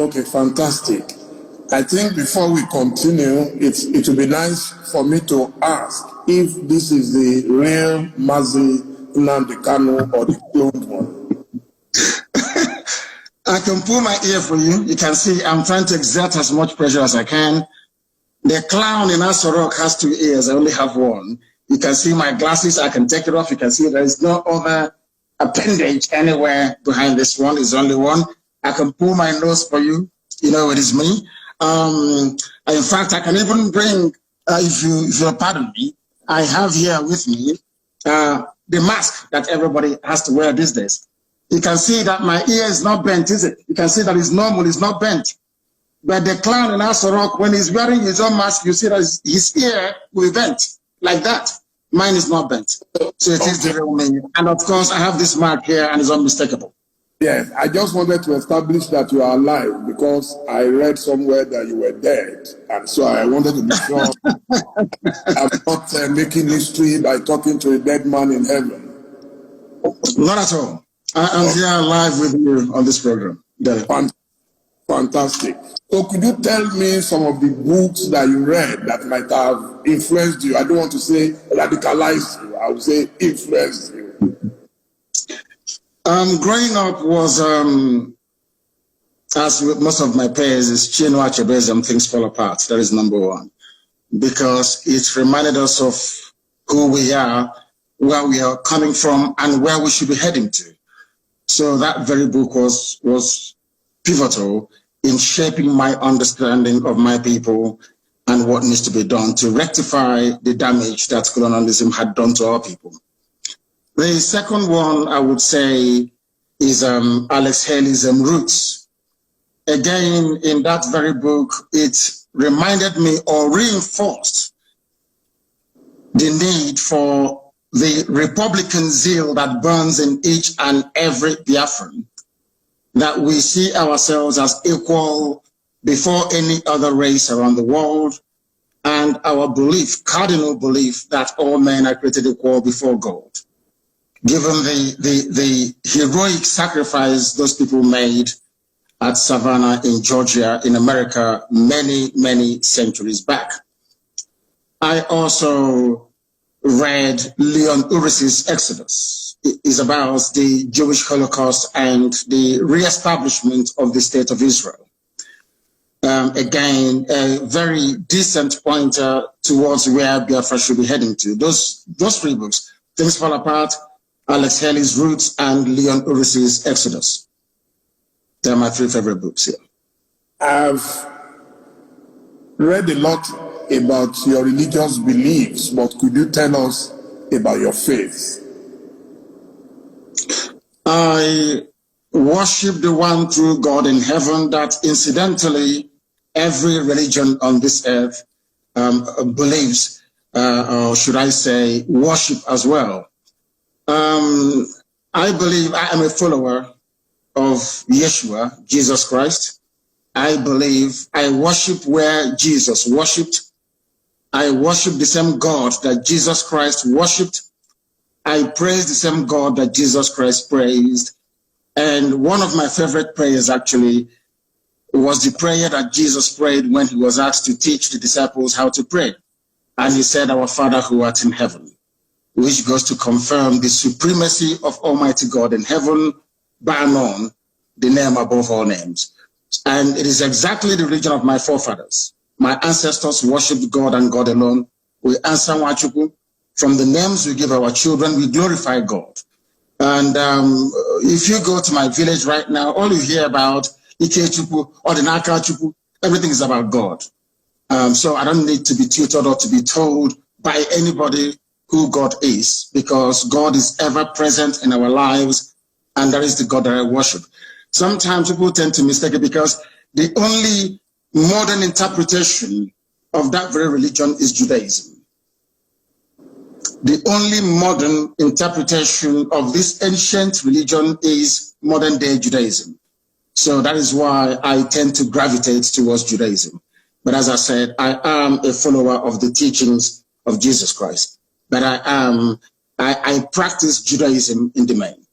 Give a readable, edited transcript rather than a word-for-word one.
Okay, fantastic. I think before we continue, it would be nice for me to ask if this is the real Mazi Nnamdi Kanu or the cloned one. I can pull my ear for you. You can see I'm trying to exert as much pressure as I can. The clown in Asorok has 2 ears. I only have 1. You can see my glasses. I can take it off. You can see there is no other appendage anywhere behind this one. It's only one. I can pull my nose for you. You know, it is me. In fact, I can even bring, if you'll pardon me, I have here with me the mask that everybody has to wear these days. You can see that my ear is not bent, is it? You can see that it's normal, it's not bent. But the clown in Asorok, when he's wearing his own mask, you see that his ear will bent like that. Mine is not bent. So it is the real me. And of course, I have this mark here and it's unmistakable. Yes, I just wanted to establish that you are alive because I read somewhere that you were dead. And so I wanted to be sure I'm not making history by talking to a dead man in heaven. Not at all. I'm here live with you on this program. Fantastic. So could you tell me some of the books that you read that might have influenced you? I don't want to say radicalized you. I would say influenced you. Growing up was, as with most of my peers, is Chinua Achebe's Things Fall Apart. That is number 1. Because it reminded us of who we are, where we are coming from, and where we should be heading to. So that very book was pivotal in shaping my understanding of my people and what needs to be done to rectify the damage that colonialism had done to our people. The second one, I would say, is Alex Haley's Roots. Again, in that very book, it reminded me or reinforced the need for the Republican zeal that burns in each and every Biafran, that we see ourselves as equal before any other race around the world, and our belief, cardinal belief, that all men are created equal before God. Given the heroic sacrifice those people made at Savannah in Georgia, in America, many, many centuries back. I also read Leon Uris's Exodus. It is about the Jewish Holocaust and the reestablishment of the State of Israel. Again, a very decent pointer towards where Biafra should be heading to. Those 3 books, Things Fall Apart, Alex Haley's Roots, and Leon Uris's Exodus. They're my 3 favorite books here. I've read a lot about your religious beliefs, but could you tell us about your faith? I worship the one true God in heaven that incidentally every religion on this earth believes, or should I say, worship as well. I believe I am a follower of Yeshua, Jesus Christ. I believe I worship where Jesus worshipped. I worship the same God that Jesus Christ worshipped. I praise the same God that Jesus Christ praised. And one of my favorite prayers actually was the prayer that Jesus prayed when he was asked to teach the disciples how to pray. And he said, "Our Father who art in heaven," which goes to confirm the supremacy of Almighty God in heaven, bar none, the name above all names. And it is exactly the religion of my forefathers. My ancestors worshipped God and God alone. We answer Wachuku. From the names we give our children, we glorify God. And if you go to my village right now, all you hear about Ikechuku or the Nakachuku, everything is about God. So I don't need to be tutored or to be told by anybody who God is, because God is ever present in our lives, and that is the God that I worship. Sometimes people tend to mistake it because the only modern interpretation of that very religion is Judaism. The only modern interpretation of this ancient religion is modern day Judaism. So that is why I tend to gravitate towards Judaism. But as I said, I am a follower of the teachings of Jesus Christ. But I practice Judaism in the main.